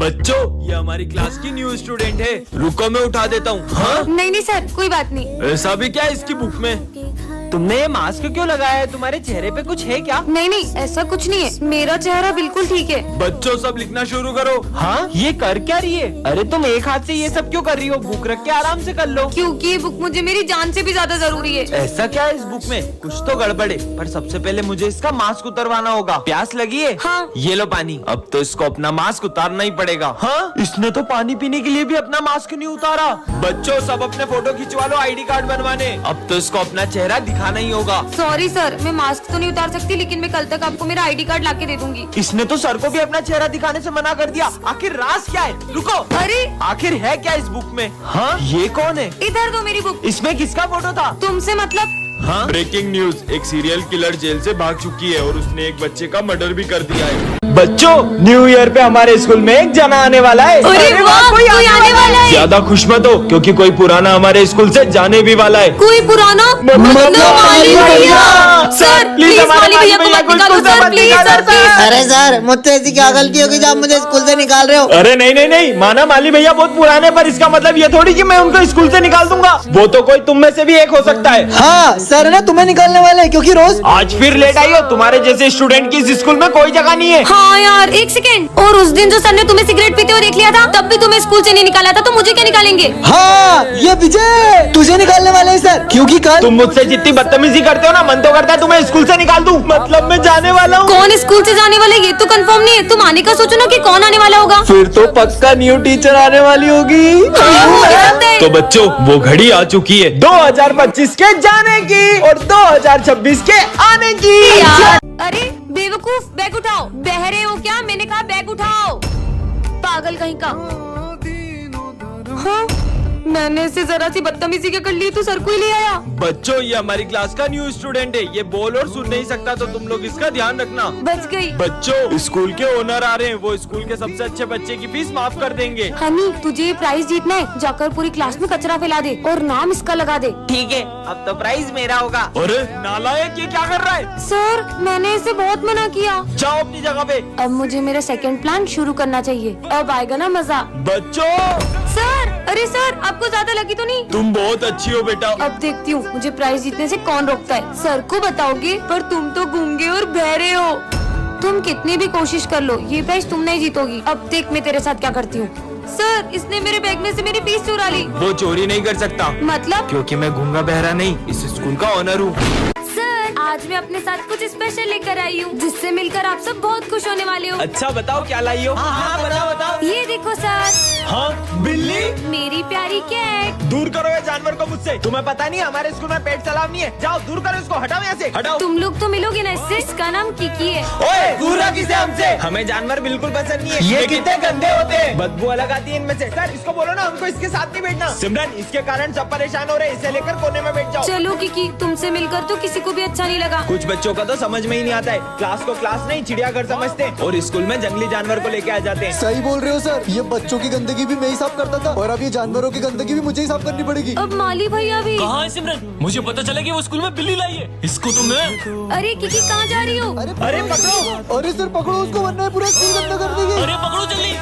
बच्चों, ये हमारी क्लास की न्यू स्टूडेंट है। रुको मैं उठा देता हूँ। हाँ, नहीं नहीं सर, कोई बात नहीं। ऐसा भी क्या है इसकी बुक में? तुमने ये मास्क क्यों लगाया है? तुम्हारे चेहरे पे कुछ है क्या? नहीं नहीं, ऐसा कुछ नहीं है, मेरा चेहरा बिल्कुल ठीक है। बच्चों सब लिखना शुरू करो। हाँ, ये कर क्या रही है? अरे तुम एक हाथ से ये सब क्यों कर रही हो? बुक रख के आराम से कर लो। क्योंकि ये बुक मुझे मेरी जान से भी ज्यादा जरूरी है। ऐसा क्या है इस बुक में? कुछ तो गड़बड़ है। पर सबसे पहले मुझे इसका मास्क उतरवाना होगा। प्यास लगी है? हाँ। ये लो पानी। अब तो इसको अपना मास्क उतारना ही पड़ेगा। हाँ, इसने तो पानी पीने के लिए भी अपना मास्क नहीं उतारा। बच्चों सब अपने फोटो खिंचवा लो आईडी कार्ड बनवाने। अब तो इसको अपना चेहरा दिखाना ही होगा। सॉरी सर, मैं मास्क तो नहीं उतार सकती, लेकिन मैं कल तक आपको मेरा आईडी कार्ड लाके दे दूंगी। इसने तो सर को भी अपना चेहरा दिखाने से मना कर दिया। आखिर राज क्या है? रुको, अरे आखिर है क्या इस बुक में? हाँ, ये कौन है? इधर दो मेरी बुक। इसमें किसका फोटो था? तुमसे मतलब? हाँ, ब्रेकिंग न्यूज, एक सीरियल किलर जेल से भाग चुकी है और उसने एक बच्चे का मर्डर भी कर दिया है। बच्चों, न्यू ईयर पे हमारे स्कूल में एक जना आने वाला है। अरे वाह, कोई आने वाला है। ज्यादा खुश मत हो, क्योंकि कोई पुराना हमारे स्कूल से जाने भी वाला है। कोई पुराना? मतलब माली भैया। सर प्लीज प्लीज हमारे माली भैया को मत निकालो सर, प्लीज सर प्लीज। अरे सर, मुझसे ऐसी क्या गलती होगी जो आप मुझे स्कूल से निकाल रहे हो? अरे नहीं नहीं नहीं, माना माली भैया बहुत पुराने, पर इसका मतलब ये थोड़ी कि मैं उनको स्कूल से निकाल दूंगा। वो तो कोई तुम में से भी एक हो सकता है। हाँ सर, ना तुम्हें निकालने वाले हैं, क्योंकि रोज आज फिर लेट आई हो। तुम्हारे जैसे स्टूडेंट की इस स्कूल में कोई जगह नहीं है। हाँ यार, एक सेकेंड। और उस दिन जो सर ने तुम्हें सिगरेट पीते हुए देख लिया था, तब भी तुम्हें स्कूल से नहीं निकाला था, तो मुझे क्या निकालेंगे? हाँ, ये विजय तुझे निकालने वाले हैं सर, क्योंकि कल तुम मुझसे जितनी बदतमीजी करते हो ना, मन तो करता है तुम्हें स्कूल से निकाल दूं। मतलब मैं जाने वाला हूँ। कौन स्कूल से जाने वाला है ये तो कंफर्म नहीं है। तुम आने का सोचो ना कि कौन आने वाला होगा। फिर तो पक्का न्यू टीचर आने वाली होगी। हो सकता है। तो बच्चों, वो घड़ी आ चुकी है 2025 के जाने की और 2026 के आने की। यार, अरे बेवकूफ, बैग उठाओ। बहरे हो क्या? मैंने कहा बैग उठाओ। पागल कहीं का। हाँ, मैंने इसे जरा सी बदतमीजी क्या कर ली तो सर को ही ले आया। बच्चों, ये हमारी क्लास का न्यू स्टूडेंट है। ये बोल और सुन नहीं सकता, तो तुम लोग इसका ध्यान रखना। बच गई। बच्चों, स्कूल के ओनर आ रहे हैं। वो स्कूल के सबसे अच्छे बच्चे की फीस माफ कर देंगे। हनी, तुझे ये प्राइज जीतना है। जाकर पूरी क्लास में कचरा फैला दे और नाम इसका लगा दे। ठीक है, अब तो प्राइज मेरा होगा। अरे नालायक, ये क्या कर रहा है? सर, मैंने इसे बहुत मना किया। जाओ अपनी जगह पे। अब मुझे मेरा सेकंड प्लान शुरू करना चाहिए। अब आएगा ना मजा। बच्चों, सर, अरे सर, आपको ज्यादा लगी तो नहीं? तुम बहुत अच्छी हो बेटा। अब देखती हूँ मुझे प्राइज जीतने से कौन रोकता है। सर को बताओगे? पर तुम तो गूंगे और बहरे हो। तुम कितनी भी कोशिश कर लो, ये प्राइज तुम नहीं जीतोगी। अब देख मैं तेरे साथ क्या करती हूँ। सर, इसने मेरे बैग में से मेरी फीस चुरा ली। वो चोरी नहीं कर सकता, मतलब? क्योंकि मैं गूंगा बहरा नहीं, इस स्कूल का ओनर हूँ। सर, आज मैं अपने साथ कुछ स्पेशल लेकर आई हूँ, जिससे मिलकर आप सब बहुत खुश होने वाले हो। अच्छा बताओ क्या लाई हो? हाँ, बताओ बताओ। ये देखो सर, हाँ, बिल्ली। मेरी प्यारी कैट। दूर करो ये जानवर को मुझसे। तुम्हें पता नहीं हमारे स्कूल में पेट सलाम नहीं है। जाओ दूर करो इसको, हटाओ यहाँ से। हटाओ। तुम लोग तो मिलोगे ना इससे। इसका नाम किकी है। ओए, दूर रख इसे हमसे। हमें जानवर बिल्कुल पसंद नहीं है। ये कितने गंदे होते हैं, बदबू अलग आती है इनमें से। सर, इसको बोलो ना हमको इसके साथ नहीं बैठना। सिमरन, इसके कारण सब परेशान हो रहे हैं। इसे लेकर कोने में बैठ जाओ। चलो किकी, तुमसे मिलकर तो किसी को भी अच्छा नहीं लगा। कुछ बच्चों का तो समझ में ही नहीं आता है। क्लास को क्लास नहीं, चिड़ियाघर समझते हैं और स्कूल में जंगली जानवर को लेके आ जाते हैं। सही बोल रहे हो सर, ये बच्चों की गंदगी भी मैं ही साफ करता था, और अब ये जानवरों की गंदगी भी मुझे ही साफ करनी पड़ेगी। अब माली भैया भी। कहाँ है सिमरन? मुझे पता चला कि वो स्कूल में बिल्ली लाई है। इसको तो मैं। अरे किकी, कहाँ जा रही हो? अरे पकड़ो। अरे सर पकड़ो उसको, वरना ये पूरा स्कूल गंदा कर देगी। अरे पकड़ो जल्दी।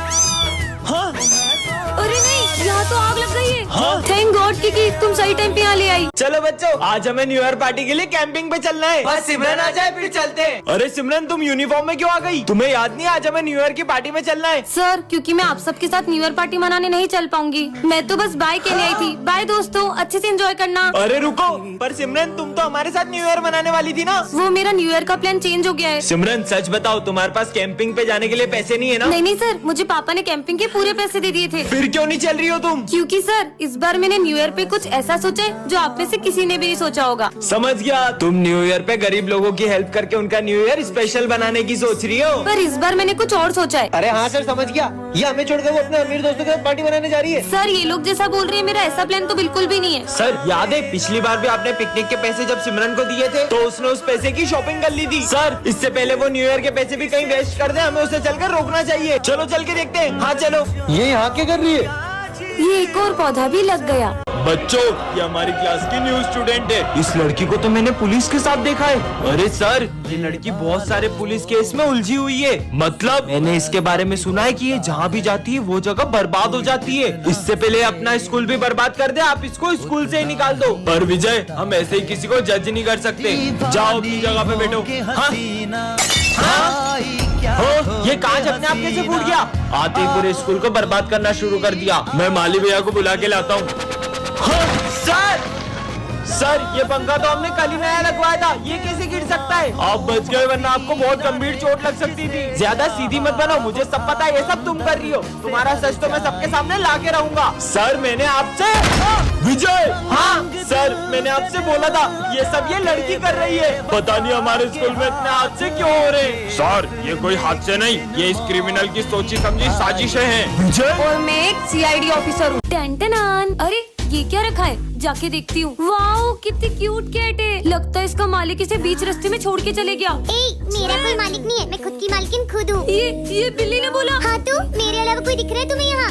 अरे नहीं, यहाँ तो आग लग गई है। थैंक गॉड किकी, तुम सही टाइम पे यहाँ ले आई। चलो बच्चों, आज हमें न्यू ईयर पार्टी के लिए कैंपिंग पे चलना है। बस सिमरन आ जाए फिर चलते हैं। अरे सिमरन, तुम यूनिफॉर्म में क्यों आ गई? तुम्हें याद नहीं आज हमें न्यू ईयर की पार्टी में चलना है? सर, क्योंकि मैं आप सबके साथ न्यू ईयर पार्टी मनाने नहीं चल पाऊंगी। मैं तो बस बाय कहने आई थी। बाय दोस्तों, अच्छे से एंजॉय करना। अरे रुको, पर सिमरन तुम तो हमारे साथ न्यू ईयर मनाने वाली थी ना। वो मेरा न्यू ईयर का प्लान चेंज हो गया है। सिमरन सच बताओ, तुम्हारे पास कैंपिंग पे जाने के लिए पैसे नहीं है ना? नहीं नहीं सर, मुझे पापा ने कैंपिंग के पूरे पैसे दे दिए थे। फिर क्यों नहीं चल रही हो तुम? क्योंकि सर, इस बार मैंने न्यू ईयर पे कुछ ऐसा सोचा है जो आप में से किसी ने भी नहीं सोचा होगा। समझ गया, तुम न्यू ईयर पे गरीब लोगों की हेल्प करके उनका न्यू ईयर स्पेशल बनाने की सोच रही हो। पर इस बार मैंने कुछ और सोचा है। अरे हाँ सर, समझ गया। ये हमें छोड़कर वो अपने अमीर दोस्तों के साथ पार्टी मनाने जा रही है। सर, ये लोग जैसा बोल रहे हैं, मेरा ऐसा प्लान तो बिल्कुल भी नहीं है। सर, याद है पिछली बार भी आपने पिकनिक के पैसे जब सिमरन को दिए थे, तो उसने उस पैसे की शॉपिंग कर ली थी। सर, इससे पहले वो न्यू ईयर के पैसे भी कहीं वेस्ट कर दे, हमें उसे चलकर रोकना चाहिए। चलो चल के देखते हैं। हाँ चलो। ये यहाँ क्या कर रही है? ये एक और पौधा भी लग गया। बच्चों, ये हमारी क्लास की न्यू स्टूडेंट है। इस लड़की को तो मैंने पुलिस के साथ देखा है। अरे सर, ये लड़की बहुत सारे पुलिस केस में उलझी हुई है। मतलब मैंने इसके बारे में सुना है कि ये जहाँ भी जाती है वो जगह बर्बाद हो जाती है। इससे पहले अपना स्कूल भी बर्बाद कर दे, आप इसको स्कूल से ही निकाल दो। पर विजय, हम ऐसे ही किसी को जज नहीं कर सकते। जाओ अपनी जगह पे बैठो। हाँ? हाँ? हो, ये कांच अपने आप कैसे फूट गया? आते ही पूरे स्कूल को बर्बाद करना शुरू कर दिया। मैं माली भैया को बुला के लाता हूँ। हाँ, सर, ये पंखा तो हमने कल ही नया लगवाया था, ये कैसे गिर सकता है? आप बच गए, वरना आपको बहुत गंभीर चोट लग सकती थी। ज्यादा सीधी मत बनो, मुझे सब पता है, ये सब तुम कर रही हो। तुम्हारा सच तो मैं सबके सामने ला के रहूंगा। सर, मैंने आपसे विजय, हाँ सर, मैंने आपसे बोला था ये सब ये लड़की कर रही है। पता नहीं हमारे स्कूल में इतने हादसे क्यों हो रहे हैं। सर, ये कोई हादसे नहीं, ये इस क्रिमिनल की सोची समझी साजिशें हैं। विजय, और मैं एक CID ऑफिसर हूँ। टन-टनान। अरे ये क्या रखा है? जाके देखती हूँ। वाओ, कितनी क्यूट कैट है। लगता है इसका मालिक इसे बीच रास्ते में छोड़ के चले गया। मेरा कोई मालिक नहीं है, मैं खुद की मालकिन खुद हूँ। ये बिल्ली ने बोला। हाँ तो मेरे अलावा कोई दिख रहा है तुम्हें यहाँ?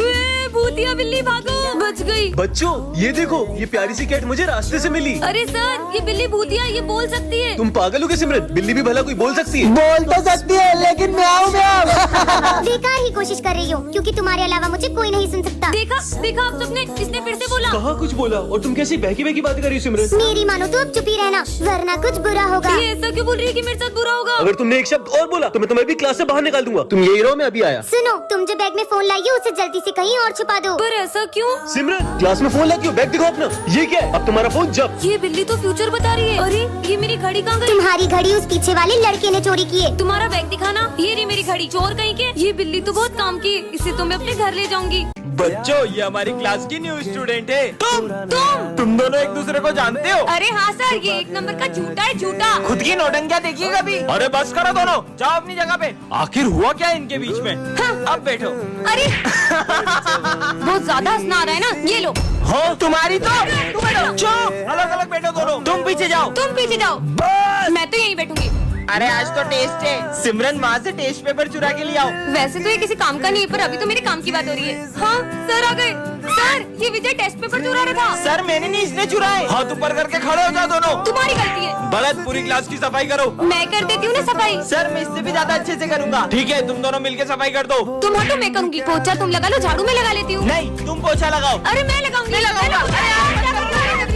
भूतिया बिल्ली, भागो। बच गई। बच्चों, ये देखो, ये प्यारी सी कैट मुझे रास्ते से मिली। अरे सर, ये बिल्ली भूतिया, ये बोल सकती है। तुम पागल हो क्या सिमरन? बिल्ली भी भला कोई बोल सकती है? बोल तो सकती है, लेकिन म्याऊं म्याऊं। बेकार ही कोशिश कर रही हो, क्योंकि तुम्हारे अलावा मुझे कोई नहीं सुन सकता। देखा आप सबने, इसने फिर से बोला। कहाँ कुछ बोला? और तुम कैसी बहकी बहकी बात कर रही हो सिमरन? मेरी मानो तो अब चुप ही रहना, वरना कुछ बुरा होगा। ये ऐसा क्यों बोल रही है कि मेरे साथ बुरा होगा? अगर तुमने एक शब्द और बोला तो मैं तुम्हें भी क्लास से बाहर निकाल दूंगा। तुम यही रहो, मैं अभी आया। सुनो, तुम जो बैग में फोन लाई हो उसे जल्दी से कहीं और छुपा दो। पर ऐसा क्यों? सिमरन, क्लास में फोन लाती हो, बैग दिखाओ अपना। ये क्या है? अब तुम्हारा फोन जब। ये बिल्ली तो फ्यूचर बता रही है। अरे ये मेरी घड़ी कहाँ गई? तुम्हारी घड़ी उस पीछे वाले लड़के ने चोरी की है। तुम्हारा बैग दिखाना। ये रही मेरी घड़ी। चोर कहीं के। ये बिल्ली तो बहुत काम की है, इसे तो मैं अपने घर ले जाऊंगी। बच्चों, ये हमारी क्लास की न्यू स्टूडेंट है। तुम दोनों एक दूसरे को जानते हो? अरे हाँ सर, ये एक नंबर का झूठा है, झूठा। खुद की नौटंकियां देखिए कभी। अरे बस करो दोनों, जाओ अपनी जगह पे। आखिर हुआ क्या इनके बीच में? हाँ। अब बैठो। अरे बहुत ज्यादा हंसना आ रहा है ना, ये लो। हो, तुम्हारी तो तुम बैठो। चुप, अलग अलग बैठो दोनों। तुम पीछे जाओ। तुम पीछे जाओ। बस। मैं तो यहीं बैठूंगी। अरे आज तो टेस्ट है। सिमरन, वहाँ से टेस्ट पेपर चुरा के ले आओ। वैसे तो ये किसी काम का नहीं है, पर अभी तो मेरे काम की बात हो रही है। हाँ सर आ गए। सर, ये विजय टेस्ट पेपर चुरा रहा था। सर, मैंने नहीं, इसने चुराए। हाथ ऊपर करके खड़े हो जाओ दोनों। तुम्हारी गलती है। गलत, पूरी क्लास की सफाई करो। मैं कर देती हूँ ना सफाई। सर, मैं इससे भी ज्यादा अच्छे से करूँगा। ठीक है, तुम दोनों मिलके सफाई कर दो। तुम हटो, मैं करूँगी। पोछा तुम लगा लो, झाड़ू मैं लगा लेती हूँ। नहीं, तुम पोछा लगाओ। अरे मैं लगाऊंगी।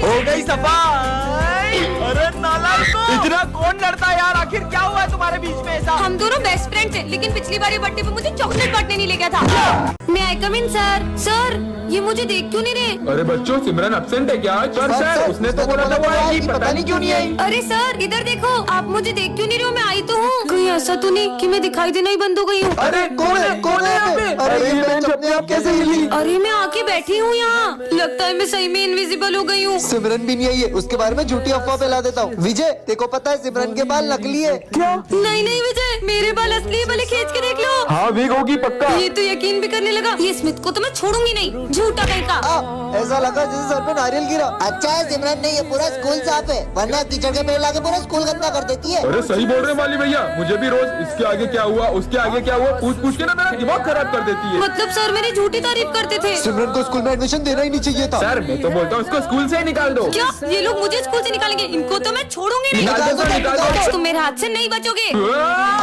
हो गई सफाई। अरे नालायकों, इतना कौन लड़ता है यार? आखिर क्या हुआ तुम्हारे बीच में ऐसा? हम दोनों बेस्ट फ्रेंड्स हैं, लेकिन पिछली बार ये बर्थडे पे मुझे चॉकलेट बांटने नहीं ले गया था। मैं आई कम इन सर। सर, ये मुझे देख क्यों नहीं रहे? अरे बच्चों, सिमरन एब्सेंट है क्या? सर, उसने तो बोला था वो आएगी, पता नहीं क्यों नहीं आई। अरे सर, इधर देखो, आप मुझे देख क्यों नहीं रहे हो? मैं आई तो हूँ। कहीं ऐसा तो नहीं कि मैं दिखाई देना ही बंद हो गई हूँ? अरे कौन है यहाँ पे? अरे ये बेंच अपने आप कैसे हिली? अरे मैं आके बैठी हूँ यहाँ। लगता है मैं सही में इनविजिबल हो गई हूँ। सिमरन भी नहीं आई है, उसके बारे में झूठी अफवाह फैला देता हूँ। विजय, तेको पता है सिमरन के बाल नकली है। क्या? नहीं विजय, मेरे बाल असली है, भले खींच के देख लो। हाँ, वीक होगी पक्का। ये तो यकीन भी करने लगा। ये स्मिथ को तो मैं छोड़ूंगी नहीं, झूठा कहीं का। ऐसा लगा जैसे सर पे नारियल गिरा। अच्छा है सिमरन, नहीं ये पूरा स्कूल साफ है, वरना कीचड़ के पेड़ लाके पूरा स्कूल गंदा कर देती है। अरे सही बोल रहे माली भैया, मुझे भी रोज इसके आगे क्या हुआ, उसके आगे क्या हुआ पूछ के ना मेरा दिमाग खराब कर देती है। मतलब सर मेरी झूठी तारीफ करते थे। सिमरन को स्कूल में एडमिशन देना ही नहीं चाहिए था। सर, मैं तो बोलता हूँ इसको स्कूल से ही निकाल दो। क्या? ये लोग मुझे स्कूल से निकालेंगे? इनको तो मैं छोड़ूंगी नहीं। निकाल दो, निकाल दो। तुम मेरे हाथ से नहीं बचोगे।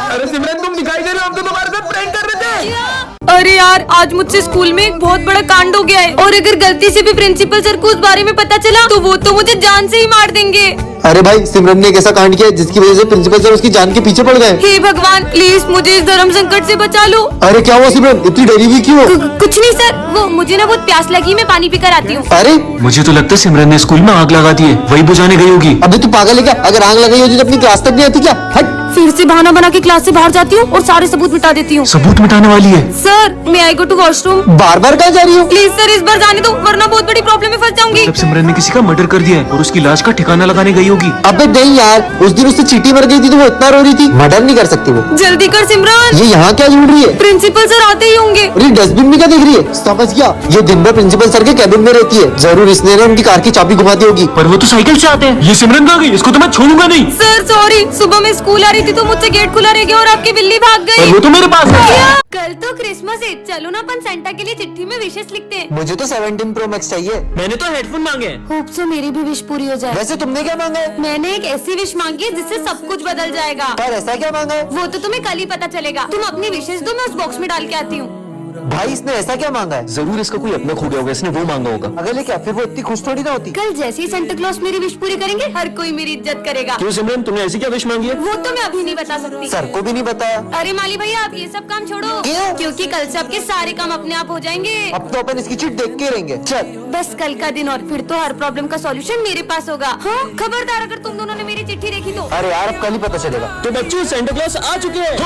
अरे सिमरन, तुम दिखाई दे रहे हो, हम तो तुम्हारे साथ प्रैंक कर रहे थे। अरे यार, आज मुझसे स्कूल में एक बहुत बड़ा कांड हो गया है, और अगर गलती से भी प्रिंसिपल सर को उस बारे में पता चला तो वो तो मुझे जान से ही मार देंगे। अरे भाई, सिमरन ने एक ऐसा कांड किया जिसकी वजह से प्रिंसिपल सर उसकी जान के पीछे पड़ गए। हे भगवान, प्लीज मुझे इस धर्म संकट से बचा लो। अरे क्या हुआ सिमरन, इतनी डरी हुई क्यों? कुछ नहीं सर, वो मुझे ना बहुत प्यास लगी, मैं पानी पीकर आती हूँ। अरे मुझे तो लगता है सिमरन ने स्कूल में आग लगा दी है, वही बुझाने गई होगी। अबे तू पागल है क्या? अगर आग लगाई होती तो अपनी क्लास तक नहीं आती क्या? हट। फिर से बहाना बना के क्लास से बाहर जाती हूँ और सारे सबूत मिटा देती हूँ। सबूत मिटाने वाली है? सर, मैं आई गो टू वॉशरूम। बार बार कहाँ जा रही हो? प्लीज सर, इस बार जाने दो, वरना बहुत बड़ी प्रॉब्लम में फंस जाऊंगी। जब सिमरन ने किसी का मर्डर कर दिया है और उसकी लाश का ठिकाना लगाने गई होगी। अबे नहीं यार, उस दिन उससे चींटी मर गई थी तो वो इतना रो रही थी। मर्डर नहीं कर सकती वो। जल्दी कर सिमरन। ये यहाँ क्या ढूंढ रही है? प्रिंसिपल सर आते ही होंगे। अरे डस्टबिन में क्या देख रही है? समझ गया, ये दिन भर प्रिंसिपल सर के कैबिन में रहती है। जरूर इसने ना उनकी कार की चाबी घुमा दी होगी। पर वो तो साइकिल से आते हैं। ये सिमरन कहाँ गई? इसको तो मैं छोड़ूंगा नहीं। सर सॉरी, सुबह में स्कूल आ रही रही थी तो मुझसे गेट खुला रह गया और आपकी बिल्ली भाग और गई। वो तो मेरे पास है। कल तो क्रिसमस है, चलो ना अपन सेंटा के लिए चिट्ठी में विशेष लिखते हैं। मुझे तो 17 Pro Max चाहिए। मैंने तो हेडफोन मांगे हैं। होप सो मेरी भी विश पूरी हो जाए। वैसे तुमने क्या मांगा है? मैंने एक ऐसी विश मांगी है जिससे सब कुछ बदल जाएगा। पर ऐसा क्या मांगा है? वो तो तुम्हें कल ही पता चलेगा। तुम अपनी विशेष दो, मैं उस बॉक्स में डाल के आती हूँ। भाई इसने ऐसा क्या मांगा है? जरूर इसका कोई अपना खो गया होगा, इसने वो मांगा होगा। अगर ले क्या फिर वो इतनी खुश थोड़ी ना होती। कल जैसे ही सेंटा क्लॉज मेरी विश पूरी करेंगे हर कोई मेरी इज्जत करेगा। क्यों सिमरन, तुमने ऐसी क्या विश मांगी है? वो तो मैं अभी नहीं बता सकती। सर को भी नहीं बताया। अरे माली भैया आप ये सब काम छोड़ो। क्यों? क्योंकि कल से आपके सारे काम अपने आप हो जाएंगे। अब तो अपन इसकी चिट देख के रहेंगे। चल बस कल का दिन और फिर तो हर प्रॉब्लम का सॉल्यूशन मेरे पास होगा। हाँ खबरदार अगर तुम दोनों ने मेरी चिट्ठी देखी तो। अरे यार अब कल ही पता चलेगा। तो बच्चों सेंटा क्लॉज आ चुके हैं।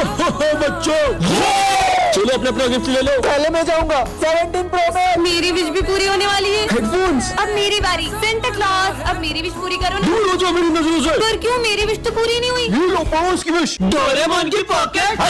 बच्चों चलो अपना अपना गिफ्ट ले लो। पहले मैं जाऊंगा 17 Pro Max। मेरी विश भी पूरी होने वाली है। हेडफोन्स अब मेरी बारी। सेंटा क्लॉज अब मेरी विश पूरी करो ना। दूर हो जाओ मेरी नजरों से। पर क्यों मेरी विश तो पूरी नहीं हुई। ये लो पड़ोस की विश। डोरेमोन की पॉकेट।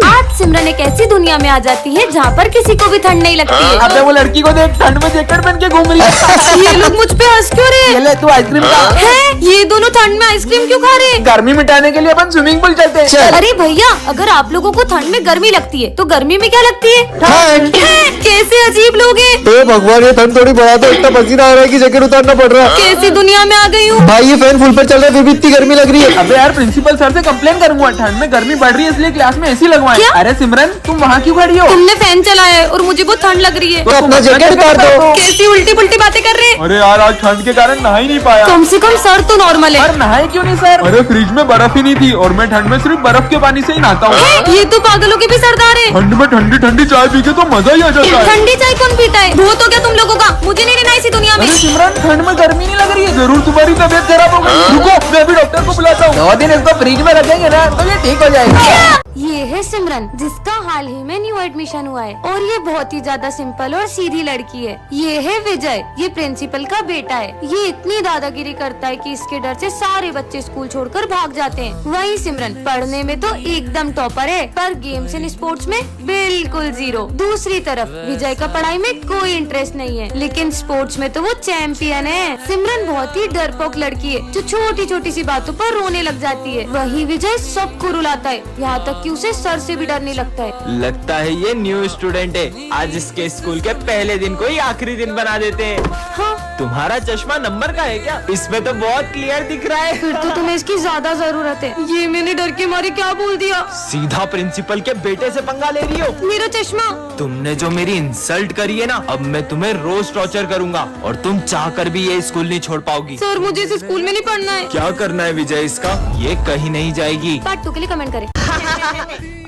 आज सिमरन एक ऐसी दुनिया में आ जाती है जहाँ पर किसी को भी ठंड नहीं लगती है। अबे वो लड़की को देख, ठंड में जैकेट पहन के घूम रही है। ये लोग मुझ पे हंस क्यों रहे ये ले तू आइसक्रीम खा। हैं? ये दोनों ठंड में आइसक्रीम क्यों खा रहे हैं? गर्मी मिटाने के लिए अपन स्विमिंग पूल चलते हैं। अरे भैया अगर आप लोगों को ठंड में गर्मी लगती है तो गर्मी में क्या लगती है? ठंड। हैं? कैसे अजीब लोग हैं। तो भगवान ये ठंड थोड़ी बढ़ा दो, इतना पसीना आ रहा है कि जैकेट उतारना पड़ रहा है। कैसी दुनिया में आ गई हूँ। भाई ये फैन फुल पर चल रहा है फिर भी इतनी गर्मी लग रही है। अबे यार प्रिंसिपल सर से कंप्लेन करूंगा, ठंड में गर्मी बढ़ रही है इसलिए क्लास में एसी लगवाएं। क्या? अरे सिमरन तुम वहाँ क्यों खड़ी हो? तुमने फैन चलाया है और मुझे बहुत ठंड लग रही है। तो अपना जैकेट उतार दो। कैसी उल्टी पुल्टी बातें कर रहे हैं। अरे यार आज ठंड के कारण नहा ही नहीं पाया। कम से कम सर तो नॉर्मल है। पर नहाए क्यों नहीं सर? अरे फ्रिज में बर्फ ही नहीं थी और मैं ठंड में सिर्फ बर्फ के पानी से ही नहाता हूँ। हैं? ये तो पागलों के भी सरदार है। ठंड में ठंडी ठंडी चाय पी के तो मजा ही आ जाता है। ठंडी चाय कौन पीता है? बहुत हो गया तुम लोगों का, मुझे नहीं रहना इसी दुनिया में। अरे सिमरन ठंड में गर्मी नहीं लग रही है, जरूर तुम्हारी तबीयत खराब हो गई। रुको मैं अभी डॉक्टर को बुलाता हूँ। 2 दिन इसको फ्रिज में रखेंगे ना तो ये ठीक हो जाएगा। ये है सिमरन जिसका हाल ही में न्यू एडमिशन हुआ है और ये बहुत ही ज्यादा सिंपल और सीधी लड़की है। ये है विजय, ये प्रिंसिपल का बेटा है। ये इतनी दादागिरी करता है कि इसके डर से सारे बच्चे स्कूल छोड़कर भाग जाते हैं। वही सिमरन पढ़ने में तो एकदम टॉपर है पर गेम्स एंड स्पोर्ट्स में बिल्कुल 0। दूसरी तरफ विजय का पढ़ाई में कोई इंटरेस्ट नहीं है लेकिन स्पोर्ट्स में तो वो चैंपियन है। सिमरन बहुत ही डरपोक लड़की है जो छोटी छोटी सी बातों पर रोने लग जाती है। वही विजय सबको रुलाता है, यहाँ तक कि उसे सर से भी डर नहीं लगता है। लगता है ये न्यू स्टूडेंट है। आज इसके स्कूल के पहले दिन को ही आखिरी दिन बना देते हैं। हाँ तुम्हारा चश्मा नंबर का है क्या? इसमें तो बहुत क्लियर दिख रहा है। फिर तो तुम्हें इसकी ज्यादा जरूरत है। ये मैंने डर के मारे क्या बोल दिया। सीधा प्रिंसिपल के बेटे से पंगा ले रही हो। मेरा चश्मा। तुमने जो मेरी इंसल्ट करी है ना, अब मैं तुम्हें रोज टॉर्चर करूंगा और तुम चाह कर भी ये स्कूल नहीं छोड़ पाओगी। सर मुझे इस स्कूल में नहीं पढ़ना है। क्या करना है विजय इसका? ये कहीं नहीं जाएगी। पार्ट 2 के लिए कमेंट करें।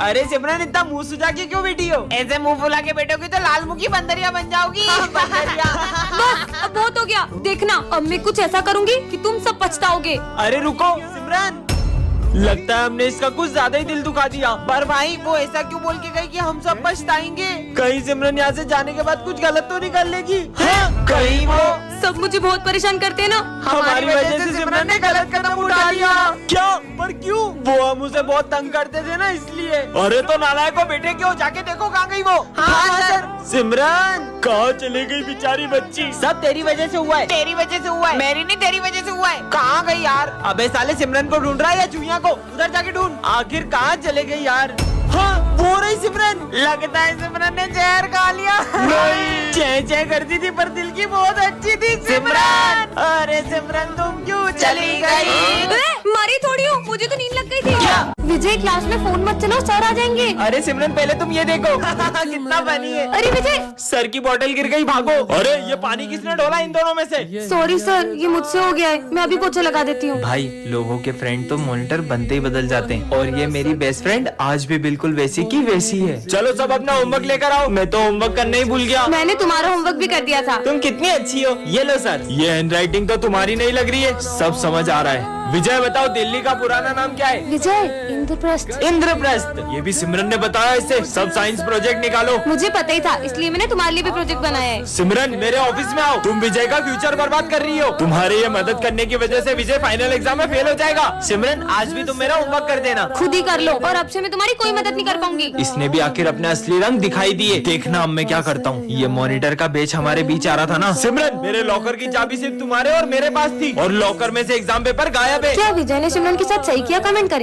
अरे सिमरन इतना मुंह सुझा के क्यों बैठी हो? ऐसे मुंह फुला के बैठोगी तो लाल मुखी बंदरिया बन जाओगी। बस अब बहुत हो गया। देखना अब मैं कुछ ऐसा करूंगी कि तुम सब पछताओगे। अरे रुको सिमरन, लगता है हमने इसका कुछ ज्यादा ही दिल दुखा दिया। पर भाई वो ऐसा क्यों बोल के गई कि हम सब पछताएंगे? कहीं सिमरन यहाँ से जाने के बाद कुछ गलत तो नहीं कर लेगी? हाँ, कहीं वो सब मुझे बहुत परेशान करते हैं ना। हमारी वजह से सिमरन ने गलत कदम उठा लिया। क्या? पर क्यों? वो हम उसे बहुत तंग करते थे ना इसलिए। अरे तो नालायक को बेटे क्यों, जाके देखो कहाँ गई वो। हाँ सर। सिमरन कहाँ चली गई बेचारी बच्ची? सब तेरी वजह से हुआ है। तेरी वजह से हुआ है, मेरी नहीं तेरी वजह से हुआ है। कहाँ गई यार? अबे साले सिमरन को ढूंढ रहा है या चुहिया को? उधर जाके ढूंढ। आखिर कहाँ चले गई यार? हाँ वो रही सिमरन। लगता है सिमरन ने जहर खा लिया। नहीं, चह चह करती थी पर दिल की बहुत अच्छी थी सिमरन। अरे सिमरन तुम क्यों चली गई? मारी थोड़ी हूँ, मुझे तो नींद लग गई थी। विजय क्लास में फोन मत चलाओ, सर आ जाएंगे। अरे सिमरन पहले तुम ये देखो। कितना बनी है। अरे विजय सर की बोतल गिर गई, भागो। अरे ये पानी किसने डोला इन दोनों में से? सॉरी सर, ये मुझसे हो गया है, मैं अभी पोछा लगा देती हूँ। भाई लोगों के फ्रेंड तो मॉनिटर बनते ही बदल जाते हैं और ये मेरी बेस्ट फ्रेंड आज भी बिल्कुल वैसी की वैसी है। चलो सब अपना होमवर्क लेकर आओ। मैं तो होमवर्क करने ही भूल गया। मैंने तुम्हारा होमवर्क भी कर दिया था। तुम कितनी अच्छी हो। ये लो सर। ये हैंडराइटिंग तो तुम्हारी नहीं लग रही है, सब समझ आ रहा है। विजय बताओ दिल्ली का पुराना नाम क्या है? विजय इंद्रप्रस्थ। इंद्रप्रस्थ। ये भी सिमरन ने बताया इससे। सब साइंस प्रोजेक्ट निकालो। मुझे पता ही था इसलिए मैंने तुम्हारे लिए भी प्रोजेक्ट बनाया है। सिमरन मेरे ऑफिस में आओ। तुम विजय का फ्यूचर बर्बाद कर रही हो। तुम्हारे ये मदद करने की वजह से विजय फाइनल एग्जाम में फेल हो जाएगा। सिमरन आज भी तुम मेरा होमवर्क कर देना। खुद ही कर लो और अब से मैं तुम्हारी कोई मदद नहीं कर पाऊंगी। इसने भी आखिर अपने असली रंग दिखाई दिए। देखना अब मैं क्या करता हूँ। ये मॉनिटर का बेच हमारे बीच आ रहा था ना। सिमरन मेरे लॉकर की चाबी सिर्फ तुम्हारे और मेरे पास थी और लॉकर में से एग्जाम पेपर गायब है। क्या विजय ने सिमरन के साथ सही किया? कमेंट करें।